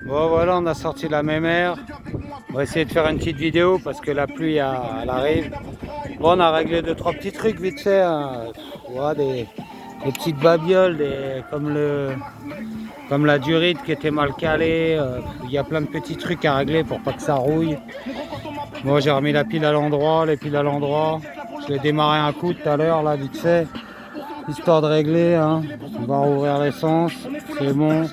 Bon voilà, on a sorti la mémère. On va essayer de faire une petite vidéo parce que la pluie elle arrive. Bon, on a réglé 2-3 petits trucs vite fait, hein. Ouais, des petites babioles, comme la durite qui était mal calée. Il y a plein de petits trucs à régler pour pas que ça rouille. Moi j'ai remis la pile à l'endroit, les piles à l'endroit. Je l'ai démarré un coup tout à l'heure là vite fait, histoire de régler, hein. On va rouvrir l'essence, c'est bon.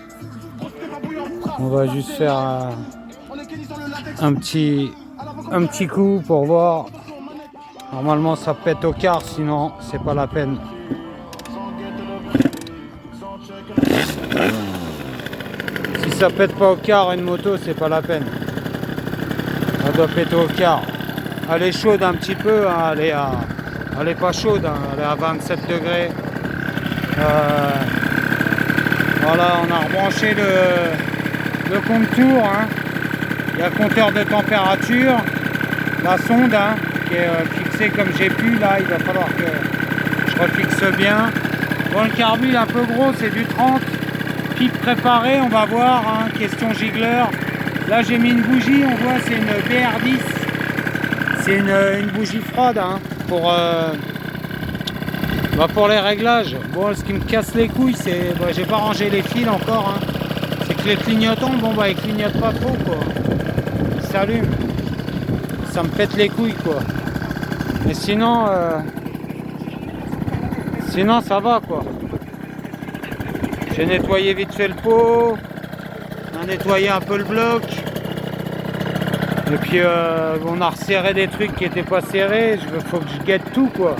On va juste faire un petit coup pour voir. Normalement ça pète au quart, sinon c'est pas la peine. Si ça pète pas au quart une moto, c'est pas la peine. Elle doit péter au quart. Elle est chaude un petit peu, hein. Elle est pas chaude, hein. Elle est à 27 degrés. Voilà, on a rebranché le compte-tour, hein. Il y a le compteur de température, la sonde, hein, qui est fixée comme j'ai pu. Là, il va falloir que je refixe bien. Bon, le carbu est un peu gros, c'est du 30. Pipe préparée, on va voir, hein, question gigleur. Là, j'ai mis une bougie, on voit, c'est une BR10. C'est une bougie froide, hein, pour les réglages. Bon, ce qui me casse les couilles, c'est... Bah, j'ai pas rangé les fils encore, hein. C'est que les clignotants, bon, bah, ils clignotent pas trop, quoi. Ils s'allument. Ça me pète les couilles, quoi. Mais sinon... Sinon, ça va, quoi. J'ai nettoyé vite fait le pot. On a nettoyé un peu le bloc. Et puis, on a resserré des trucs qui étaient pas serrés. Faut que je guette tout, quoi.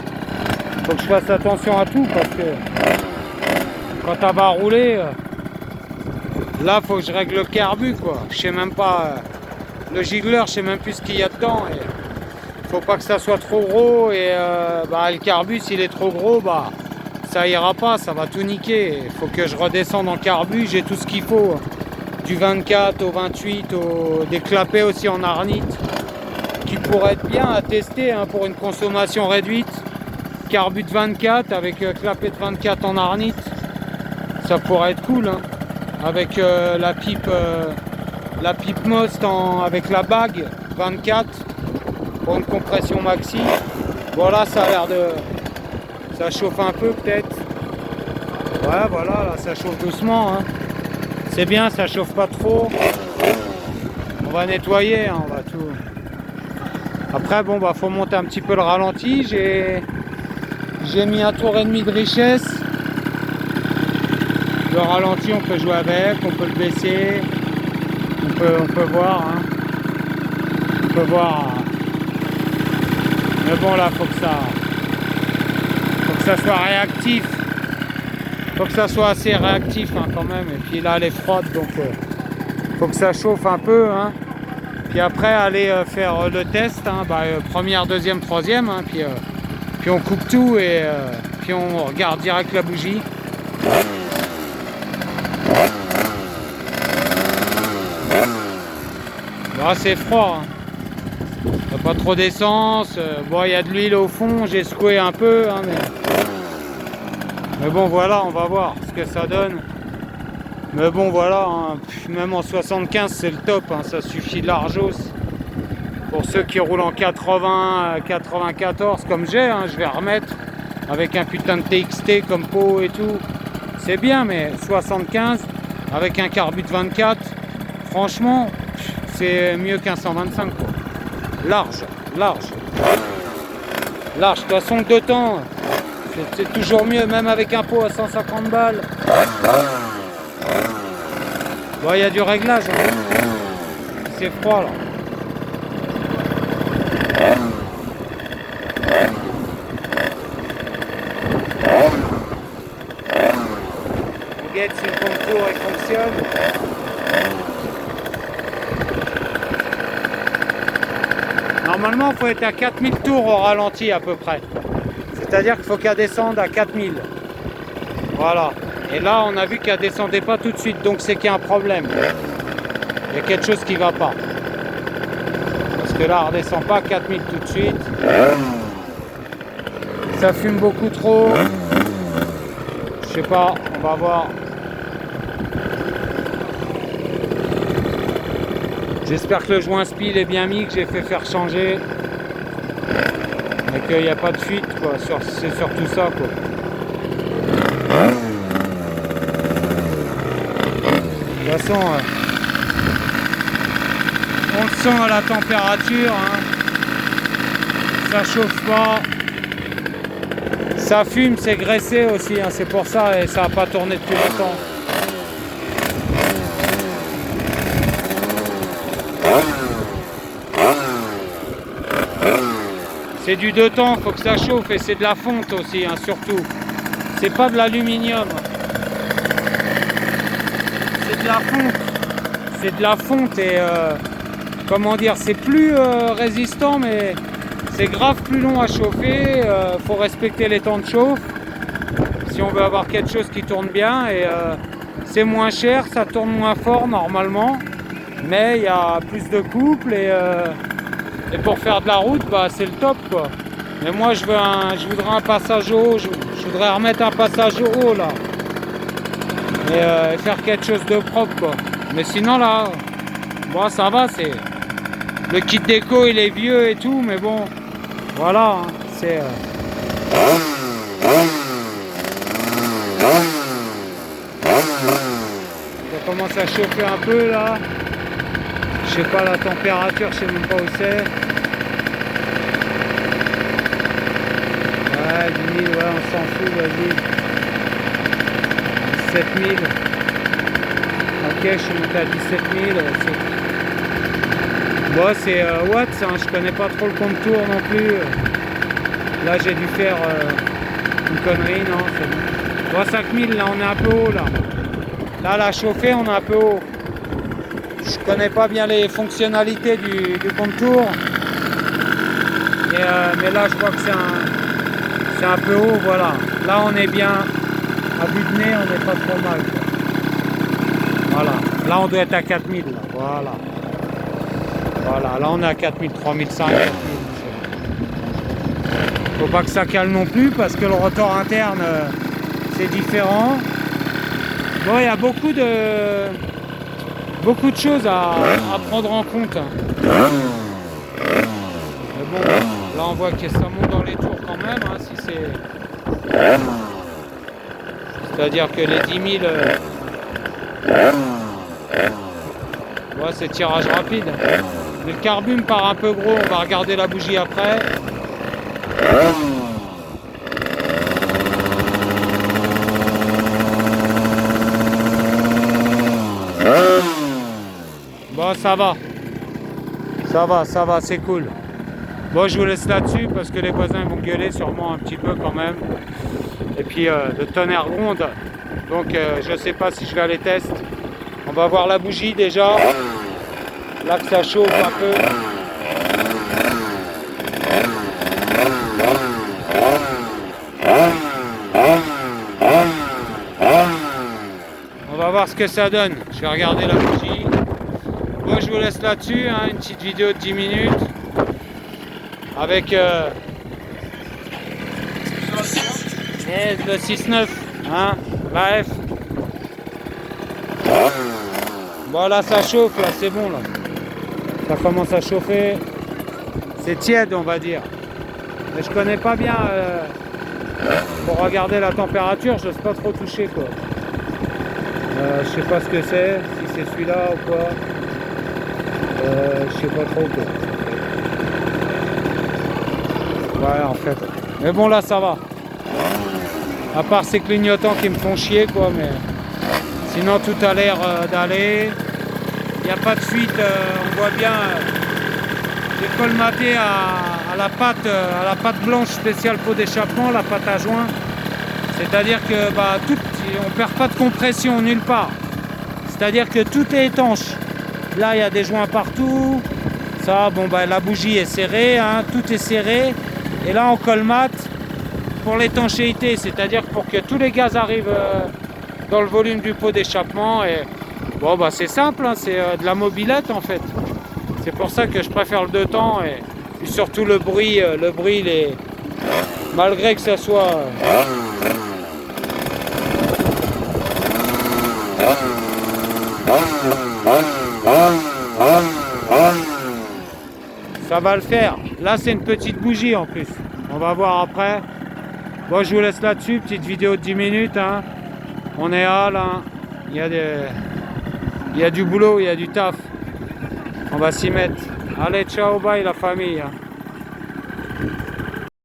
Faut que je fasse attention à tout parce que quand elle va rouler, là faut que je règle le carbu, quoi. Je sais même pas, le gigleur, je sais même plus ce qu'il y a dedans. Et faut pas que ça soit trop gros et le carbu s'il est trop gros, bah ça ira pas, ça va tout niquer. Il faut que je redescende en carbu, j'ai tout ce qu'il faut. Du 24 au 28, des clapets aussi en arnite qui pourraient être bien à tester, hein, pour une consommation réduite. Carbu de 24 avec clapet de 24 en arnite, ça pourrait être cool, hein. Avec la pipe Most avec la bague 24 pour une compression maxi. Voilà, ça a l'air de... ça chauffe un peu peut-être. Ouais, voilà, là ça chauffe doucement, hein. C'est bien, ça chauffe pas trop. On va nettoyer, hein, on va tout... Après bon, bah faut monter un petit peu le ralenti. J'ai mis un tour et demi de richesse. Le ralenti, on peut jouer avec, on peut le baisser. On peut voir, hein. On peut voir. Mais bon, là, faut que ça soit réactif. Faut que ça soit assez réactif, hein, quand même. Et puis là, elle est froide, donc faut que ça chauffe un peu, hein. Puis après, aller faire le test, hein, première, deuxième, troisième, hein, puis on coupe tout et puis on regarde direct la bougie. Là c'est froid, hein. Il n'y a pas trop d'essence. Bon, il y a de l'huile au fond, j'ai secoué un peu, hein, mais bon voilà, on va voir ce que ça donne. Mais bon voilà, hein, même en 75 c'est le top, hein, ça suffit largos. Pour ceux qui roulent en 80, 94 comme j'ai, hein, je vais remettre avec un putain de TXT comme pot et tout. C'est bien, mais 75 avec un carbu de 24, franchement, c'est mieux qu'un 125, quoi. Large. De toute façon, deux temps, c'est toujours mieux, même avec un pot à 150 balles. Bon, il y a du réglage, hein. C'est froid là. On guette si le contour il fonctionne. Normalement, il faut être à 4000 tours au ralenti à peu près. C'est-à-dire qu'il faut qu'elle descende à 4000. Voilà. Et là, on a vu qu'elle descendait pas tout de suite, donc c'est qu'il y a un problème. Il y a quelque chose qui va pas. Parce que là, elle redescend pas à 4000 tout de suite. Ça fume beaucoup trop. Je sais pas, on va voir. J'espère que le joint SPIL est bien mis, que j'ai fait faire changer. Et qu'il n'y a pas de fuite, quoi. C'est surtout ça, quoi. De toute façon, on le sent à la température, hein. Ça chauffe pas. Ça fume, c'est graissé aussi, hein. C'est pour ça, et ça n'a pas tourné depuis longtemps. C'est du 2 temps, faut que ça chauffe, et c'est de la fonte aussi, hein, surtout. C'est pas de l'aluminium. C'est de la fonte. C'est de la fonte et comment dire, c'est plus résistant, mais c'est grave plus long à chauffer. Faut respecter les temps de chauffe si on veut avoir quelque chose qui tourne bien, et c'est moins cher, ça tourne moins fort normalement, mais il y a plus de couple, et pour faire de la route, bah, c'est le top, quoi. Mais moi je voudrais un passage au haut, je voudrais remettre un passage au haut là, et faire quelque chose de propre, quoi. Mais sinon là, bon, ça va, c'est le kit déco, il est vieux et tout, mais bon, voilà, hein, c'est ça commence à chauffer un peu là. Je sais pas la température, je sais même pas où c'est. Ouais, 10 000, ouais, on s'en fout, vas-y. 17 000. Ok, je suis monté à 17 000. Bon, c'est watts, hein, je connais pas trop le compte-tour non plus. Là, j'ai dû faire une connerie, non, c'est bon. Bon, 5 000, là, on est un peu haut, là. Là, la chauffée, on est un peu haut. Je connais pas bien les fonctionnalités du compte-tour. Mais là, je vois que c'est un peu haut, voilà. Là, on est bien. À vue de nez, on n'est pas trop mal, quoi. Voilà. Là, on doit être à 4000, là. Voilà. Voilà. Là, on est à 4000, 3500. Faut pas que ça cale non plus, parce que le rotor interne, c'est différent. Bon, il y a beaucoup de choses à prendre en compte. Mais bon, là on voit que ça monte dans les tours quand même, hein, si c'est-à-dire que les 10 000, ouais, c'est tirage rapide. Mais le carbu me part un peu gros, on va regarder la bougie après. Bon, ça va, c'est cool. Bon, je vous laisse là-dessus parce que les voisins vont gueuler sûrement un petit peu quand même. Et puis le tonnerre gronde. Donc je sais pas si je vais aller tester. On va voir la bougie déjà. Là que ça chauffe un peu. On va voir ce que ça donne. Je vais regarder la bougie. Bon, je vous laisse là-dessus, hein, une petite vidéo de 10 minutes avec le 6.9, hein, la F. Bon, là ça chauffe, là c'est bon, là. Ça commence à chauffer. C'est tiède, on va dire. Mais je connais pas bien pour regarder la température, je n'ose pas trop toucher, quoi. Je sais pas ce que c'est, si c'est celui-là ou quoi. Je sais pas trop, quoi. Ouais, en fait. Mais bon, là ça va. À part ces clignotants qui me font chier, quoi, mais sinon tout a l'air d'aller. Il n'y a pas de fuite, on voit bien. J'ai colmaté à la pâte blanche spéciale pot d'échappement, la pâte à joint. C'est-à-dire que bah, on ne perd pas de compression nulle part. C'est-à-dire que tout est étanche. Là, il y a des joints partout. Ça, bon, bah, la bougie est serrée, hein, tout est serré. Et là, on colmate pour l'étanchéité, c'est-à-dire pour que tous les gaz arrivent dans le volume du pot d'échappement. Et bon, bah, c'est simple, hein, c'est de la mobilette en fait. C'est pour ça que je préfère le 2 temps et surtout le bruit, il est, malgré que ça soit Ça va le faire. Là, c'est une petite bougie en plus. On va voir après. Bon, je vous laisse là-dessus. Petite vidéo de 10 minutes. Hein. On est à là. Il y a du boulot, il y a du taf. On va s'y mettre. Allez, ciao, bye la famille. Hein.